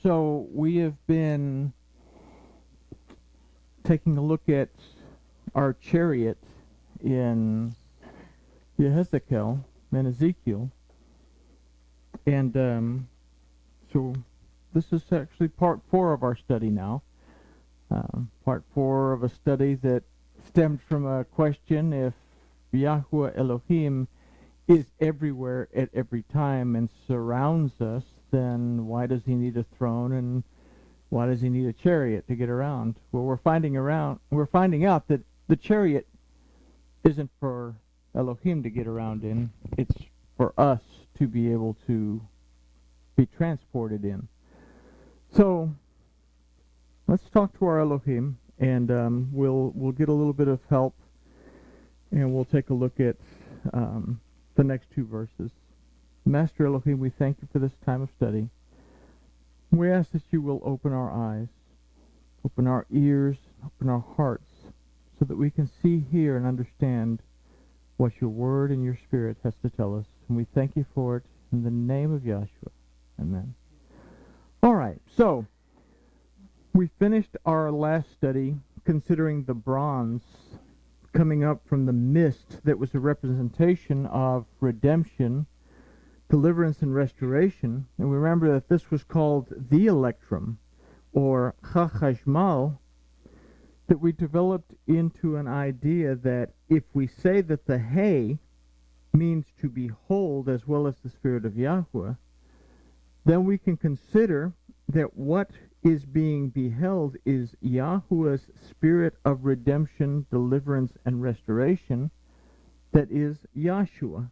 So we have been taking a look at our chariot in Yechezech-qel and Ezekiel. And so this is actually part 4 of our study now. Part 4 of a study that stemmed from a question: if Yahweh Elohim is everywhere at every time and surrounds us, then why does he need a throne and why does he need a chariot to get around? Well, we're finding out that the chariot isn't for Elohim to get around in. It's for us to be able to be transported in. So let's talk to our Elohim, and we'll get a little bit of help, and we'll take a look at the next 2 verses. Master Elohim, we thank you for this time of study. We ask that you will open our eyes, open our ears, open our hearts, so that we can see, hear, and understand what your word and your spirit has to tell us. And we thank you for it in the name of Yahshua. Amen. All right, so we finished our last study considering the bronze coming up from the mist that was a representation of redemption, deliverance, and restoration. And we remember that this was called the electrum, or chachashmal, that we developed into an idea that if we say that the hay means to behold as well as the Spirit of Yahweh, then we can consider that what is being beheld is Yahweh's spirit of redemption, deliverance, and restoration, that is Yahshua.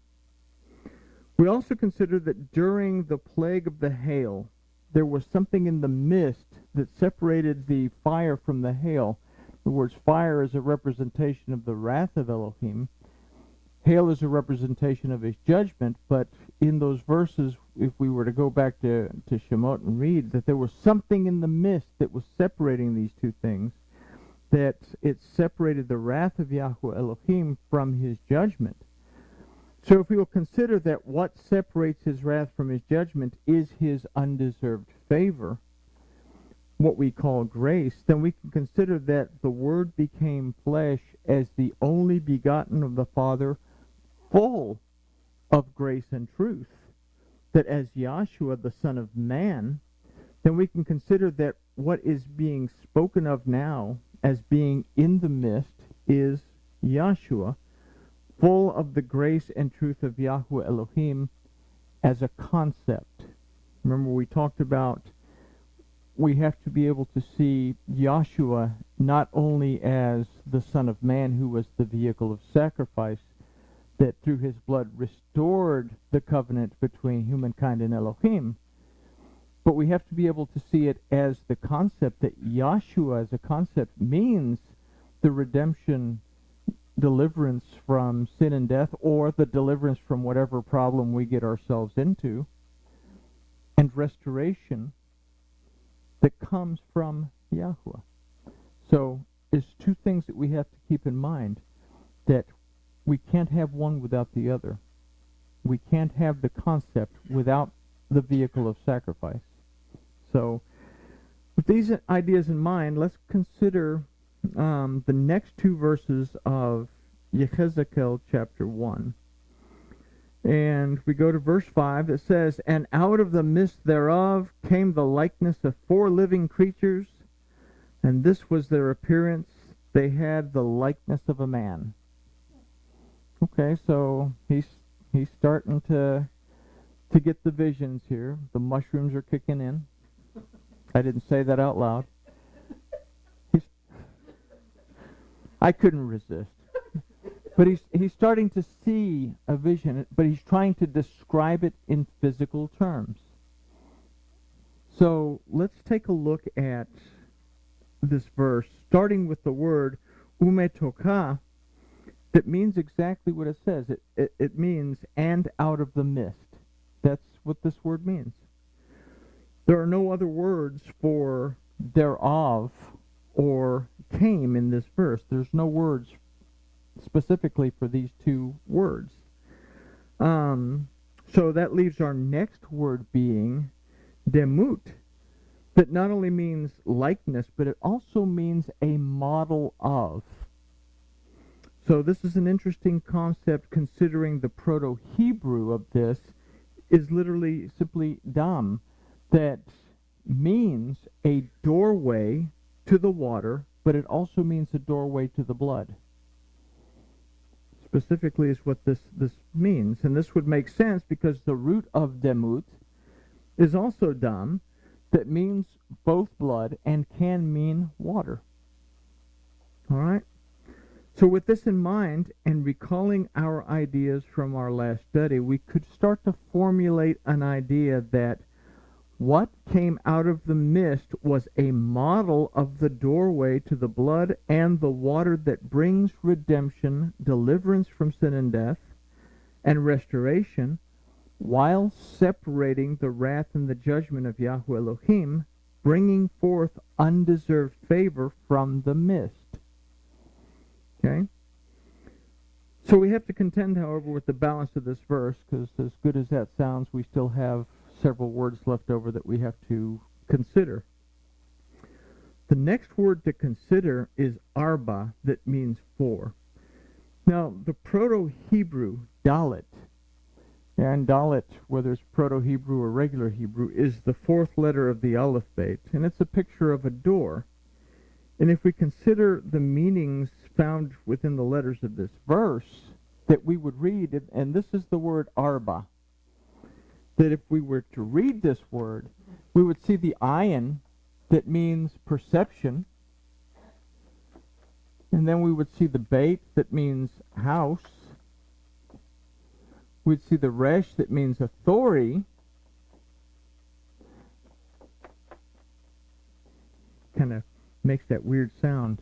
We also consider that during the plague of the hail, there was something in the mist that separated the fire from the hail. In other words, fire is a representation of the wrath of Elohim. Hail is a representation of his judgment, but in those verses, if we were to go back to Shemot and read, that there was something in the mist that was separating these two things, that it separated the wrath of Yahweh Elohim from his judgment. So if we will consider that what separates his wrath from his judgment is his undeserved favor, what we call grace, then we can consider that the Word became flesh as the only begotten of the Father, full of grace and truth. That as Yahshua, the Son of Man, then we can consider that what is being spoken of now as being in the mist is Yahshua, full of the grace and truth of Yahweh Elohim as a concept. Remember, we talked about we have to be able to see Yahshua not only as the Son of Man who was the vehicle of sacrifice that through his blood restored the covenant between humankind and Elohim, but we have to be able to see it as the concept that Yahshua as a concept means the redemption, deliverance from sin and death, or the deliverance from whatever problem we get ourselves into, and restoration that comes from Yahweh. So there's 2 things that we have to keep in mind, that we can't have one without the other. We can't have the concept without the vehicle of sacrifice. So with these ideas in mind, let's consider the next 2 verses of Yechezech-qel chapter 1. And we go to verse 5 that says, "And out of the midst thereof came the likeness of 4 living creatures, and this was their appearance. They had the likeness of a man." Okay, so he's starting to get the visions here. The mushrooms are kicking in. I didn't say that out loud. I couldn't resist. But he's starting to see a vision, but he's trying to describe it in physical terms. So let's take a look at this verse, starting with the word umetoka, that means exactly what it says. It means, and out of the mist. That's what this word means. There are no other words for thereof or came in this verse. There's no words specifically for these 2 words. So that leaves our next word being demut, that not only means likeness, but it also means a model of. So this is an interesting concept, considering the Proto-Hebrew of this is literally simply dam, that means a doorway to the water, but it also means a doorway to the blood. Specifically is what this means. And this would make sense because the root of demut is also dam, that means both blood and can mean water. All right? So with this in mind, and recalling our ideas from our last study, we could start to formulate an idea that what came out of the mist was a model of the doorway to the blood and the water that brings redemption, deliverance from sin and death, and restoration, while separating the wrath and the judgment of Yahweh Elohim, bringing forth undeserved favor from the mist. Okay? So we have to contend, however, with the balance of this verse, because as good as that sounds, we still have several words left over that we have to consider. The next word to consider is arba, that means four. Now, the Proto-Hebrew, dalet, and dalet, whether it's Proto-Hebrew or regular Hebrew, is the fourth letter of the alphabet, and it's a picture of a door. And if we consider the meanings found within the letters of this verse, that we would read, and this is the word arba, that if we were to read this word, we would see the ayin, that means perception, and then we would see the beit, that means house. We'd see the resh, that means authority. Kind of makes that weird sound.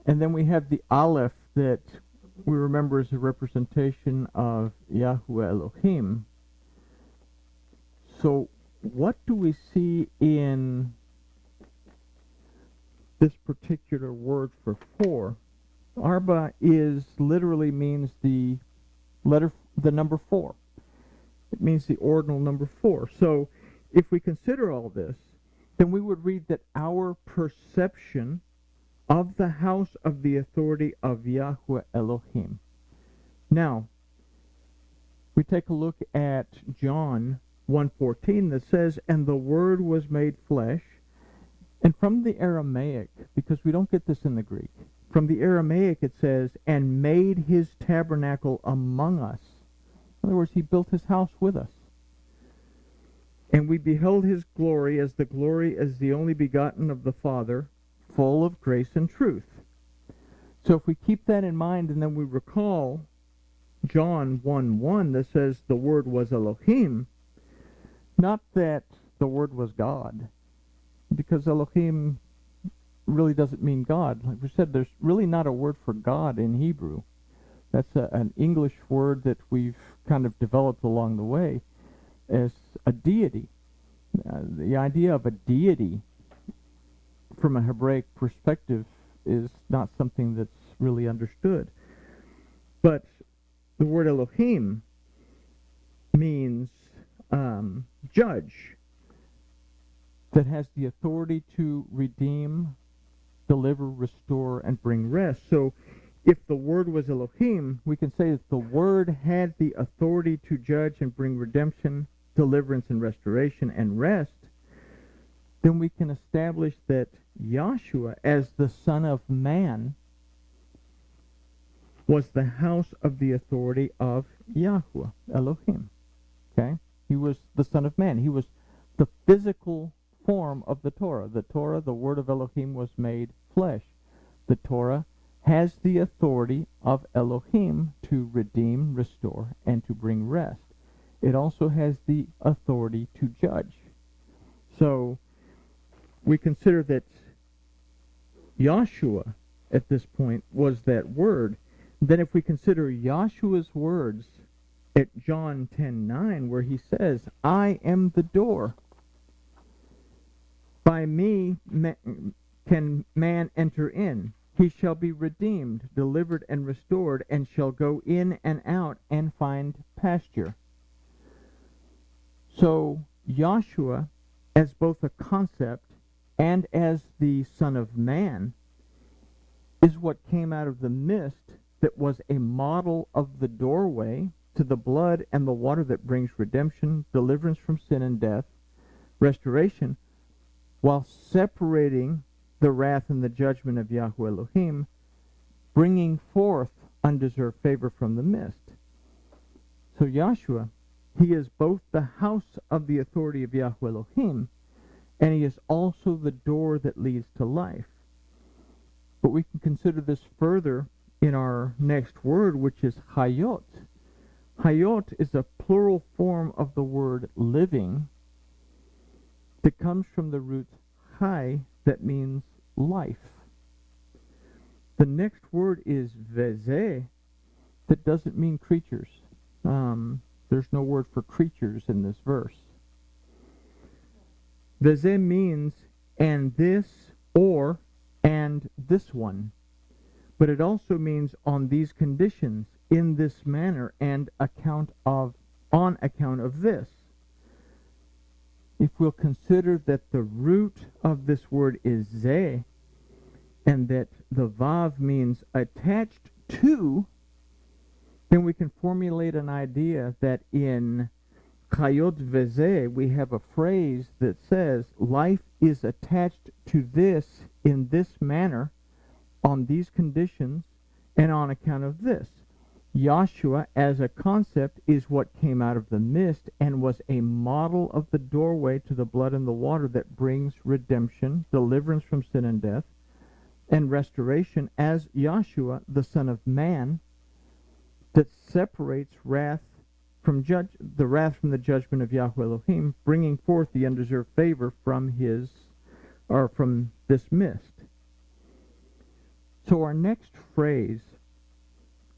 And then we have the aleph, that we remember as a representation of Yahweh Elohim. So what do we see in this particular word for four? Arba literally means the number four. It means the ordinal number four. So if we consider all this, then we would read that our perception of the house of the authority of Yahweh Elohim. Now, we take a look at John 1:14 that says, "And the Word was made flesh." And from the Aramaic, because we don't get this in the Greek, from the Aramaic it says, "and made his tabernacle among us." In other words, he built his house with us. "And we beheld his glory as the only begotten of the Father, full of grace and truth." So if we keep that in mind, and then we recall John 1:1 that says the Word was Elohim, not that the Word was God, because Elohim really doesn't mean God. Like we said, there's really not a word for God in Hebrew. That's an English word that we've kind of developed along the way as a deity. The idea of a deity from a Hebraic perspective is not something that's really understood. But the word Elohim means judge, that has the authority to redeem, deliver, restore, and bring rest. So if the Word was Elohim, we can say that the Word had the authority to judge and bring redemption, deliverance, and restoration, and rest. Then we can establish that Yahshua, as the Son of Man, was the house of the authority of Yahweh Elohim. Okay? He was the Son of Man. He was the physical form of the Torah. The Torah, the Word of Elohim, was made flesh. The Torah has the authority of Elohim to redeem, restore, and to bring rest. It also has the authority to judge. So we consider that Yahshua at this point was that Word. Then if we consider Yahshua's words at John 10:9, where he says, "I am the door. By me can man enter in. He shall be redeemed, delivered, and restored, and shall go in and out and find pasture." So Yahshua as both a concept and as the Son of Man is what came out of the mist that was a model of the doorway to the blood and the water that brings redemption, deliverance from sin and death, restoration, while separating the wrath and the judgment of Yahweh Elohim, bringing forth undeserved favor from the mist. So Yahshua, he is both the house of the authority of Yahweh Elohim, and he is also the door that leads to life. But we can consider this further in our next word, which is Hayot. Hayot is a plural form of the word living that comes from the root Chai, that means life. The next word is Vezeh, that doesn't mean creatures. There's no word for creatures in this verse. Vezeh means and this, or and this one. But it also means on these conditions, in this manner, and on account of this. If we'll consider that the root of this word is zeh, and that the vav means attached to, then we can formulate an idea that in Chayot Vezeh we have a phrase that says life is attached to this in this manner, on these conditions, and on account of this. Yahshua as a concept is what came out of the mist and was a model of the doorway to the blood and the water that brings redemption, deliverance from sin and death, and restoration as Yahshua, the Son of Man, that separates the wrath from the judgment of Yahweh Elohim, bringing forth the undeserved favor from this mist. So our next phrase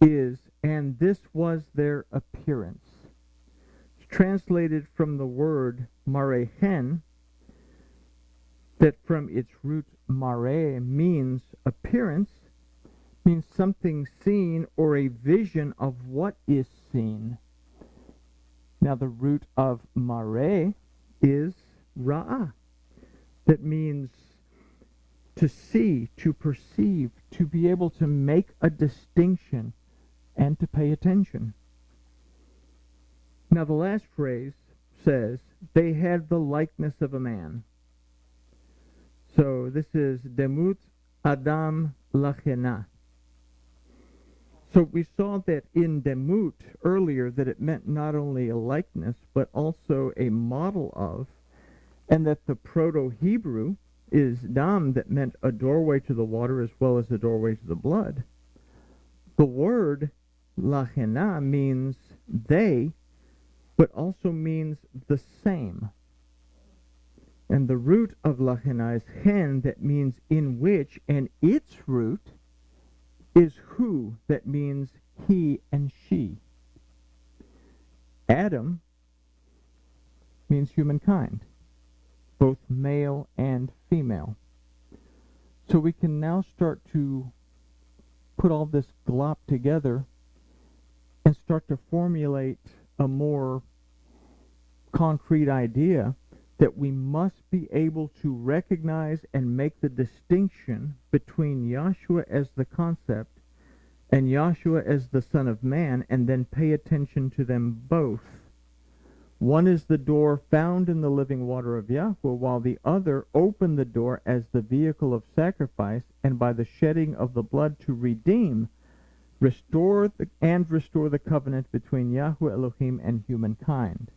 is, and this was their appearance. It's translated from the word marehen, that from its root mare means appearance, means something seen or a vision of what is seen. Now the root of mare is ra'ah, that means to see, to perceive, to be able to make a distinction, and to pay attention. Now the last phrase says, they had the likeness of a man. So this is Demut Adam Lachena. So we saw that in Demut earlier that it meant not only a likeness, but also a model of, and that the Proto-Hebrew is Dam, that meant a doorway to the water as well as a doorway to the blood. The word Lachena means they, but also means the same. And the root of Lachena is hen, that means in which, and its root is who, that means he and she. Adam means humankind, both male and female. So we can now start to put all this glop together and start to formulate a more concrete idea that we must be able to recognize and make the distinction between Yahshua as the concept and Yahshua as the Son of Man, and then pay attention to them both. One is the door found in the living water of Yahweh, while the other opened the door as the vehicle of sacrifice, and by the shedding of the blood to redeem, restore the covenant between Yahweh Elohim and humankind.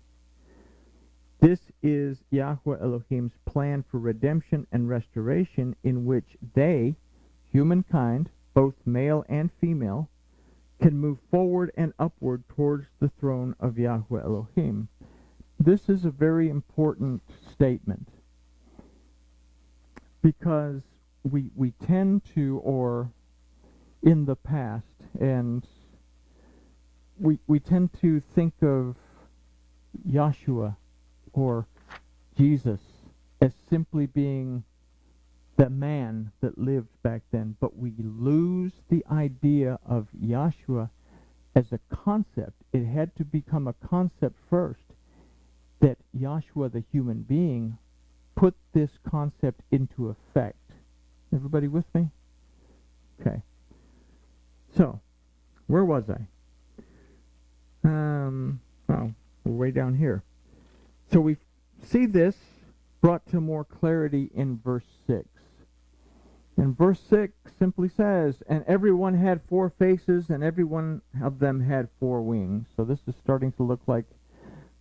This is Yahweh Elohim's plan for redemption and restoration, in which they, humankind, both male and female, can move forward and upward towards the throne of Yahweh Elohim. This is a very important statement, because we tend to, or in the past, and we tend to think of Yahshua or Jesus as simply being the man that lived back then, but we lose the idea of Yahshua as a concept. It had to become a concept first, that Yahshua the human being put this concept into effect. Everybody with me? Okay. So, where was I? Oh, we're way down here. So we see this brought to more clarity in verse 6. And verse 6 simply says, and everyone had 4 faces, and every one of them had 4 wings. So this is starting to look like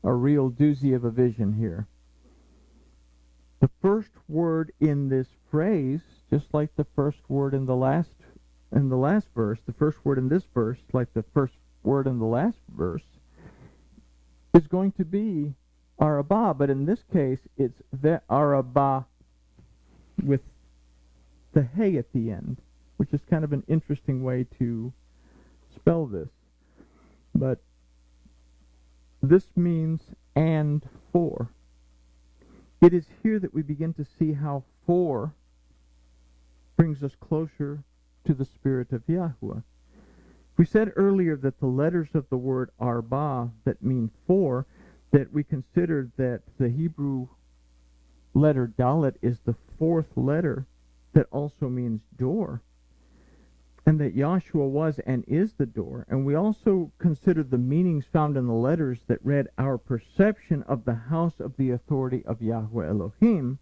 a real doozy of a vision here. The first word in this phrase, just like the first word in the last verse, the first word in this verse, like the first word in the last verse, is going to be arabah, but in this case it's the arabah with the hey at the end, which is kind of an interesting way to spell this. But this means and 4. It is here that we begin to see how 4 brings us closer to the Spirit of Yahuwah. We said earlier that the letters of the word arba that mean 4, that we considered that the Hebrew letter dalet is the 4th letter that also means door, and that Yahshua was and is the door. And we also considered the meanings found in the letters that read our perception of the house of the authority of Yahweh Elohim.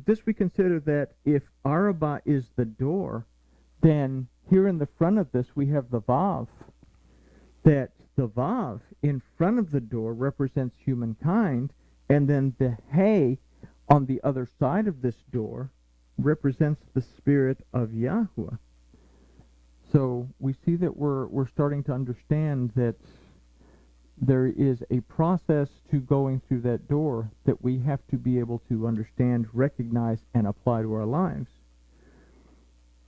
This we consider that if araba is the door, then here in the front of this we have the vav, that the vav in front of the door represents humankind, and then the hey on the other side of this door represents the Spirit of Yahuwah. So we see that we're starting to understand that there is a process to going through that door that we have to be able to understand, recognize, and apply to our lives.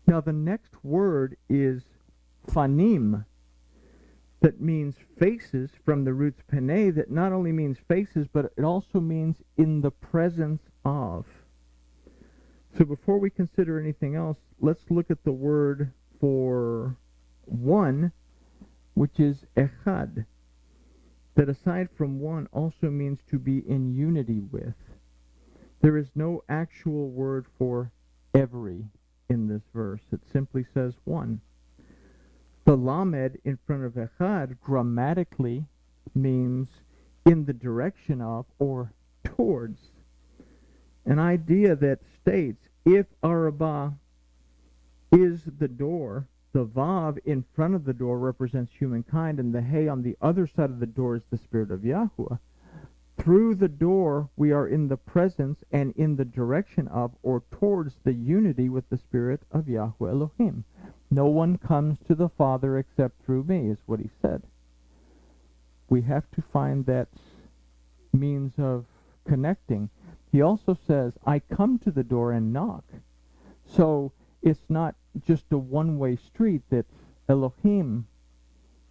Now the next word is fanim, that means faces, from the roots pene, that not only means faces, but it also means in the presence of. So before we consider anything else, let's look at the word for one, which is echad, that aside from one also means to be in unity with. There is no actual word for every in this verse. It simply says one. The lamed in front of echad grammatically means in the direction of or towards. An idea that states if araba is the door, the vav in front of the door represents humankind, and the hey on the other side of the door is the Spirit of Yahuwah. Through the door, we are in the presence and in the direction of or towards the unity with the Spirit of Yahweh Elohim. No one comes to the Father except through me, is what he said. We have to find that means of connecting. He also says, I come to the door and knock. So it's not just a one-way street, that Elohim,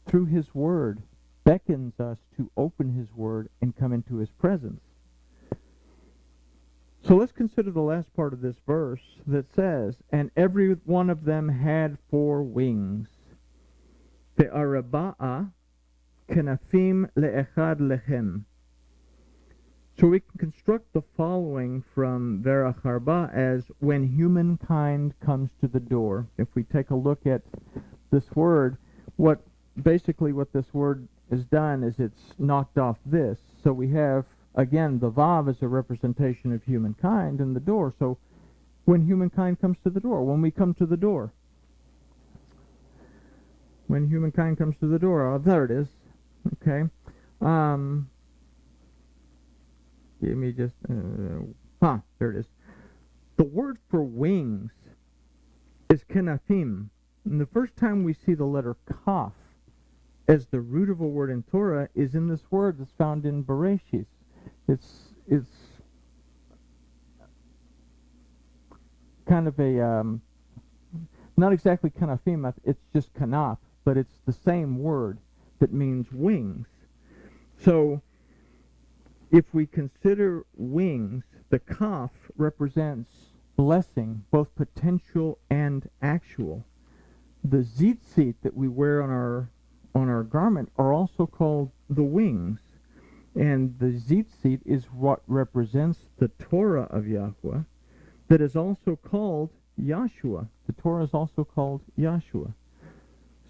through his word, beckons us to open his word and come into his presence. So let's consider the last part of this verse that says, and every one of them had 4 wings. Ve'araba'a kenafim le'echad lechem. So we can construct the following from Verach Harba as when humankind comes to the door. If we take a look at this word, what this word has done is it's knocked off this. So we have, again, the vav is a representation of humankind in the door. So when humankind comes to the door, when we come to the door, when humankind comes to the door, oh, there it is. Okay. Give me just, there it is. The word for wings is kenafim. And the first time we see the letter kaf as the root of a word in Torah is in this word that's found in Bereshit. It's kind of a, not exactly kenafim, it's just kanaf, but it's the same word that means wings. So, if we consider wings, the kaf represents blessing, both potential and actual. The zitzit that we wear on our garment are also called the wings. And the Zitzit is what represents the Torah of Yahweh, that is also called Yahshua. The Torah is also called Yahshua.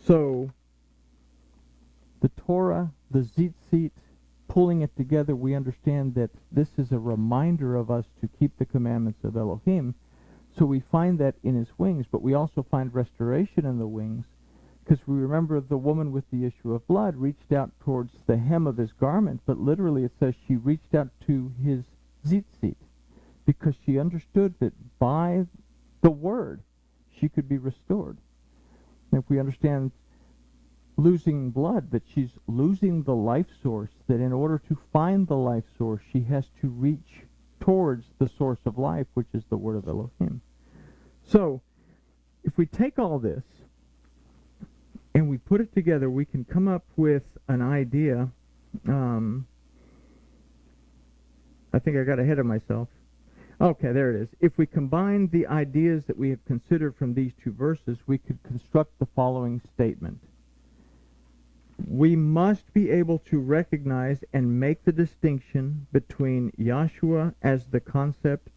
So, the Torah, the Zitzit, pulling it together, we understand that this is a reminder of us to keep the commandments of Elohim. So we find that in his wings, but we also find restoration in the wings, because we remember the woman with the issue of blood reached out towards the hem of his garment, but literally it says she reached out to his Zitzit, because she understood that by the word she could be restored. And if we understand losing blood, that she's losing the life source, that in order to find the life source, she has to reach towards the source of life, which is the word of Elohim. So, if we take all this and we put it together, we can come up with an idea. I think I got ahead of myself. Okay, there it is. If we combine the ideas that we have considered from these two verses, we could construct the following statement. We must be able to recognize and make the distinction between Yahshua as the concept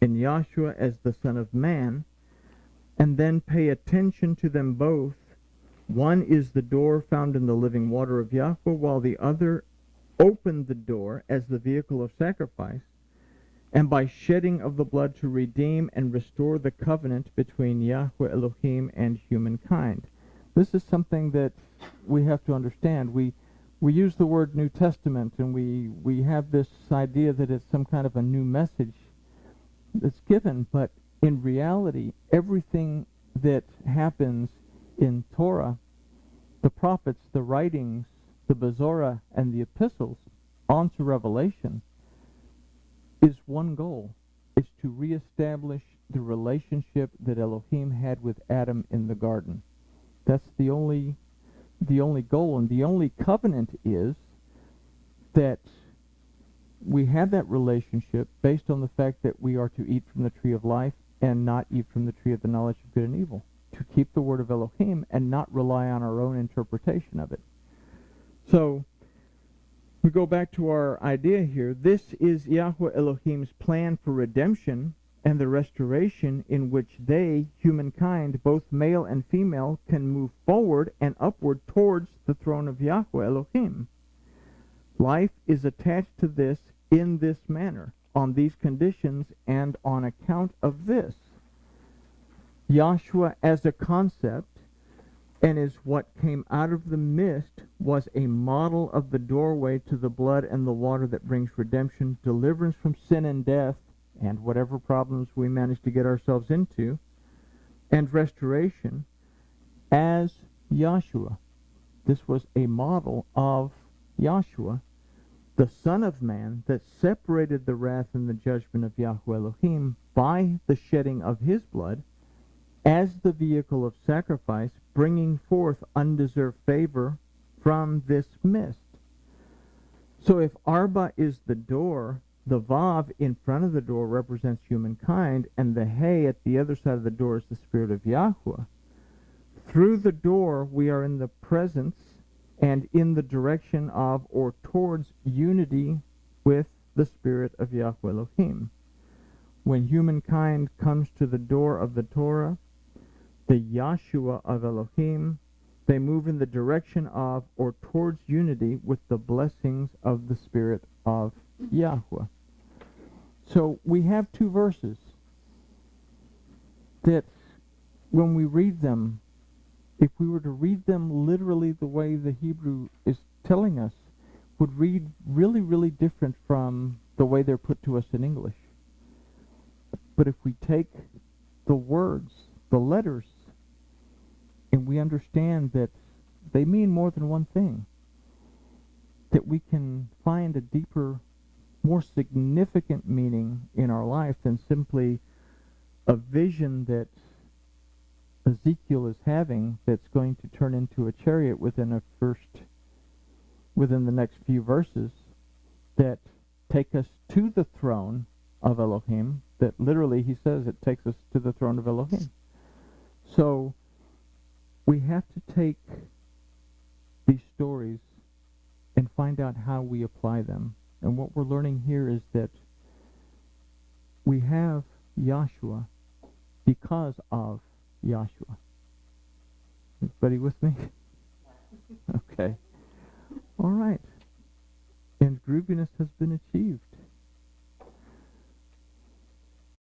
and Yahshua as the Son of Man, and then pay attention to them both. One is the door found in the living water of Yahweh, while the other opened the door as the vehicle of sacrifice, and by shedding of the blood to redeem and restore the covenant between Yahweh Elohim and humankind. This is something that we have to understand. We use the word New Testament, and we have this idea that it's some kind of a new message that's given, but in reality, everything that happens in Torah, the prophets, the writings, the Bezorah, and the epistles, onto Revelation, is one goal. It's to reestablish the relationship that Elohim had with Adam in the garden. That's the only goal, and the only covenant is that we have that relationship based on the fact that we are to eat from the tree of life and not eat from the tree of the knowledge of good and evil, to keep the word of Elohim and not rely on our own interpretation of it. So, we go back to our idea here. This is Yahweh Elohim's plan for redemption and the restoration in which they, humankind, both male and female, can move forward and upward towards the throne of Yahweh Elohim. Life is attached to this in this manner, on these conditions, and on account of this. Yahshua as a concept, and is what came out of the mist, was a model of the doorway to the blood and the water that brings redemption, deliverance from sin and death, and whatever problems we manage to get ourselves into, and restoration as Yahshua. This was a model of Yahshua, the Son of Man, that separated the wrath and the judgment of Yahweh Elohim by the shedding of his blood as the vehicle of sacrifice, bringing forth undeserved favor from this mist. So if Arba is the door, the Vav in front of the door represents humankind, and the Hay at the other side of the door is the Spirit of Yahweh. Through the door, we are in the presence and in the direction of or towards unity with the Spirit of Yahweh Elohim. When humankind comes to the door of the Torah, the Yahshua of Elohim, they move in the direction of or towards unity with the blessings of the Spirit of Yahweh. So we have two verses that when we read them, if we were to read them literally the way the Hebrew is telling us, would read really, really different from the way they're put to us in English. But if we take the words, the letters, and we understand that they mean more than one thing, that we can find a deeper, more significant meaning in our life than simply a vision that Ezekiel is having that's going to turn into a chariot within the next few verses that take us to the throne of Elohim, that literally he says it takes us to the throne of Elohim. So we have to take these stories and find out how we apply them. And what we're learning here is that we have Yahshua because of Yahshua. Everybody with me? Okay. All right. And grooviness has been achieved.